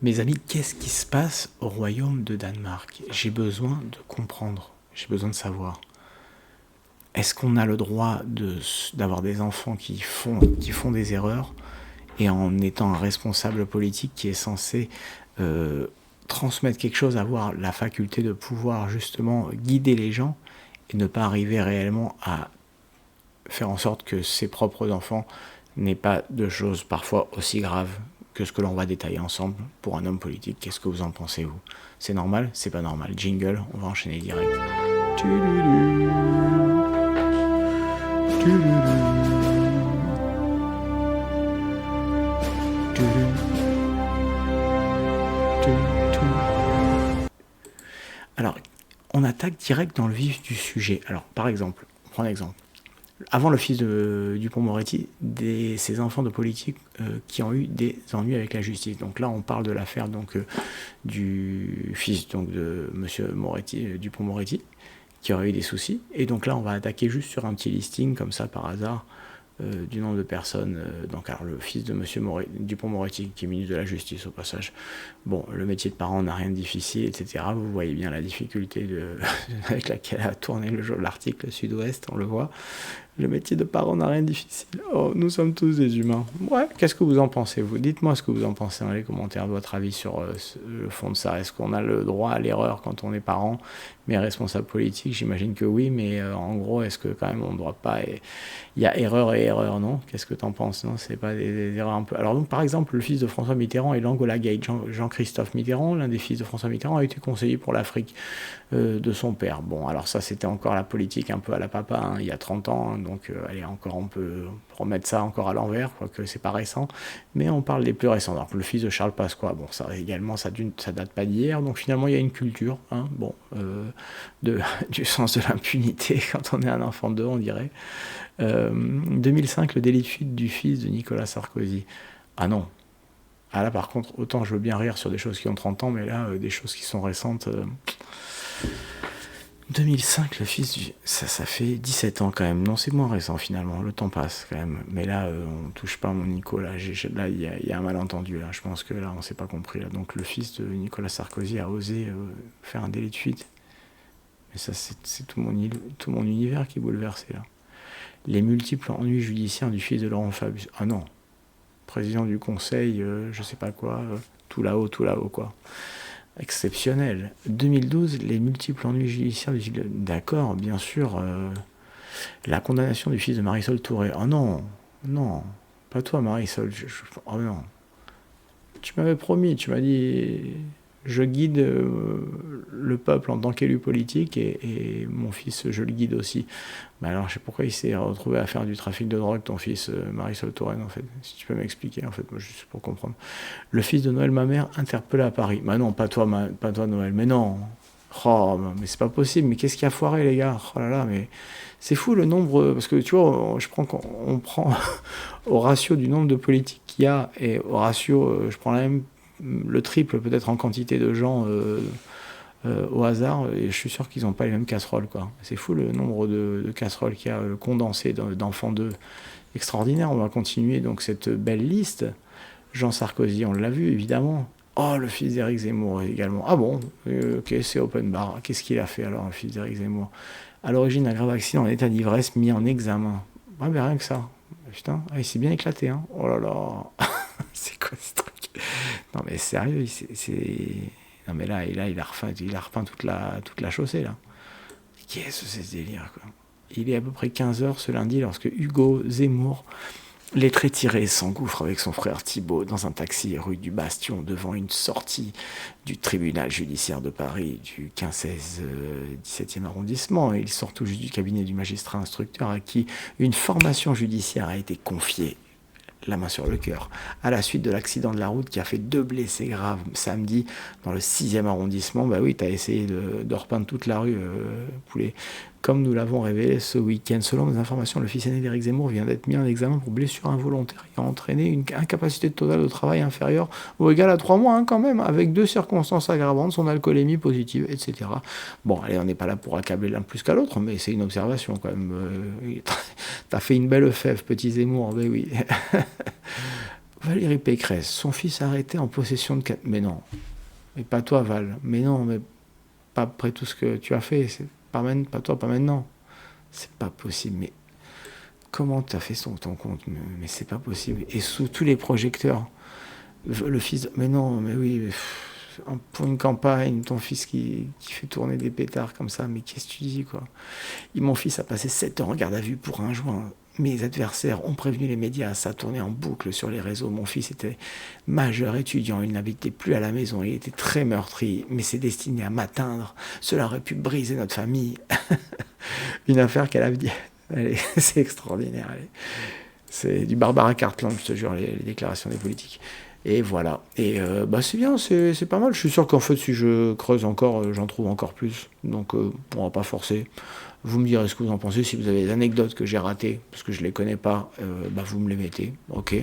Mes amis, qu'est-ce qui se passe au royaume de Danemark? J'ai besoin de comprendre, j'ai besoin de savoir. Est-ce qu'on a le droit d'avoir des enfants qui font des erreurs et en étant un responsable politique qui est censé transmettre quelque chose, avoir la faculté de pouvoir justement guider les gens et ne pas arriver réellement à faire en sorte que ses propres enfants n'aient pas de choses parfois aussi graves que ce que l'on va détailler ensemble pour un homme politique? Qu'est-ce que vous en pensez, vous? C'est normal? C'est pas normal? Jingle, on va enchaîner direct. Alors, on attaque direct dans le vif du sujet. Alors, par exemple, on prend un exemple. Avant le fils de Dupond-Moretti, ces enfants de politique qui ont eu des ennuis avec la justice. Donc là, on parle de l'affaire du fils donc, de monsieur Dupond-Moretti, qui aurait eu des soucis. Et donc là, on va attaquer juste sur un petit listing, comme ça, par hasard, du nombre de personnes. Donc, alors, le fils de monsieur Dupond-Moretti, qui est ministre de la Justice, au passage. Bon, le métier de parent n'a rien de difficile, etc. Vous voyez bien la difficulté avec laquelle a tourné l'article Sud-Ouest, on le voit. Le métier de parent n'a rien de difficile. Oh, nous sommes tous des humains. Ouais, qu'est-ce que vous en pensez, vous? Dites-moi ce que vous en pensez dans les commentaires, votre avis sur le fond de ça. Est-ce qu'on a le droit à l'erreur quand on est parent, mais responsable politique? J'imagine que oui, mais en gros, est-ce que quand même on ne doit pas... Il y a erreur et erreur, non? Qu'est-ce que t'en penses? Non, c'est pas des erreurs un peu... Alors donc, par exemple, le fils de François Mitterrand est l'Angola Gate. Jean-Christophe Mitterrand, l'un des fils de François Mitterrand, a été conseiller pour l'Afrique de son père. Bon, alors ça, c'était encore la politique un peu à la papa, hein, il y a 30 ans, hein, donc allez, encore on peut remettre ça encore à l'envers, quoique c'est pas récent, mais on parle des plus récents. Alors le fils de Charles Pasqua, bon, ça également, ça date pas d'hier, donc finalement il y a une culture, hein, bon, du sens de l'impunité quand on est un enfant de 2, on dirait. 2005, le délit de fuite du fils de Nicolas Sarkozy. Ah non. Ah là, par contre, autant je veux bien rire sur des choses qui ont 30 ans, mais là, des choses qui sont récentes... 2005, le fils du... Ça fait 17 ans quand même. Non, c'est moins récent finalement. Le temps passe quand même. Mais là, on touche pas à mon Nico. Là, il y a un malentendu. Là. Je pense que là, on s'est pas compris. Là. Donc, le fils de Nicolas Sarkozy a osé faire un délit de fuite. Mais ça, c'est tout mon univers qui est bouleversé là. Les multiples ennuis judiciaires du fils de Laurent Fabius. Ah non. Président du conseil, je sais pas quoi. Tout là-haut, quoi. Exceptionnel. 2012, les multiples ennuis judiciaires du... D'accord, bien sûr. La condamnation du fils de Marisol Touré. Oh non, non, pas toi Marisol. Oh non. Tu m'avais promis, tu m'as dit... Je guide le peuple en tant qu'élu politique et mon fils, je le guide aussi. Mais alors, je sais pourquoi il s'est retrouvé à faire du trafic de drogue, ton fils, Marisol Touraine, en fait. Si tu peux m'expliquer, en fait, moi, juste pour comprendre. Le fils de Noël Mamère interpellé à Paris. Bah non, pas toi Noël, mais non. Oh, mais c'est pas possible, mais qu'est-ce qui a foiré, les gars? Oh là là, mais c'est fou le nombre, parce que tu vois, on prend au ratio du nombre de politiques qu'il y a, et au ratio, je prends le triple peut-être en quantité de gens au hasard, et je suis sûr qu'ils n'ont pas les mêmes casseroles, quoi. C'est fou le nombre de casseroles qu'il y a condensées d'enfants d'eux. Extraordinaire, on va continuer donc cette belle liste. Jean Sarkozy, on l'a vu évidemment. Oh, le fils d'Éric Zemmour également. Ah bon, ok, c'est open bar. Qu'est-ce qu'il a fait alors, le fils d'Éric Zemmour? À l'origine d'un grave accident en état d'ivresse mis en examen. Ah, mais rien que ça. Putain, il s'est bien éclaté, hein. Oh là là. C'est quoi ce truc? Non mais sérieux, non mais là il a repeint toute la chaussée là. Qu'est-ce que c'est ce délire, quoi? Il est à peu près 15h ce lundi lorsque Hugo Zemmour, les traits tirés, s'engouffre avec son frère Thibault dans un taxi rue du Bastion devant une sortie du tribunal judiciaire de Paris du 15-16 17e arrondissement. Il sort tout juste du cabinet du magistrat instructeur à qui une formation judiciaire a été confiée, la main sur le cœur, à la suite de l'accident de la route qui a fait 2 blessés graves samedi dans le 6e arrondissement. Bah oui, t'as essayé de repeindre toute la rue, poulet. Comme nous l'avons révélé ce week-end, selon nos informations, le fils aîné d'Éric Zemmour vient d'être mis en examen pour blessure involontaire et a entraîné une incapacité totale de travail inférieure ou égale à 3 mois, hein, quand même, avec 2 circonstances aggravantes, son alcoolémie positive, etc. Bon, allez, on n'est pas là pour accabler l'un plus qu'à l'autre, mais c'est une observation quand même. T'as fait une belle fève, petit Zemmour, ben oui. Valérie Pécresse, son fils arrêté en possession de 4... Mais non, mais pas toi Val, mais non, mais pas après tout ce que tu as fait, c'est pas toi, pas maintenant. C'est pas possible, mais comment tu as fait ton compte? Mais c'est pas possible. Et sous tous les projecteurs, le fils... Mais non, mais oui, pour une campagne, ton fils qui fait tourner des pétards comme ça, mais qu'est-ce que tu dis, quoi? Mon fils a passé 7 ans en garde à vue pour un joint. Mes adversaires ont prévenu les médias, ça tournait en boucle sur les réseaux. Mon fils était majeur étudiant, il n'habitait plus à la maison, il était très meurtri, mais c'est destiné à m'atteindre. Cela aurait pu briser notre famille. Une affaire qu'elle a dit. C'est extraordinaire. C'est du Barbara Cartland, je te jure, les déclarations des politiques. Et voilà. Et c'est bien, c'est pas mal. Je suis sûr qu'en fait, si je creuse encore, j'en trouve encore plus. Donc, on va pas forcer. Vous me direz ce que vous en pensez. Si vous avez des anecdotes que j'ai ratées, parce que je les connais pas, vous me les mettez. Ok.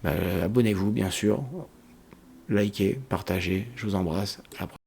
Abonnez-vous, bien sûr. Likez, partagez. Je vous embrasse. À la prochaine.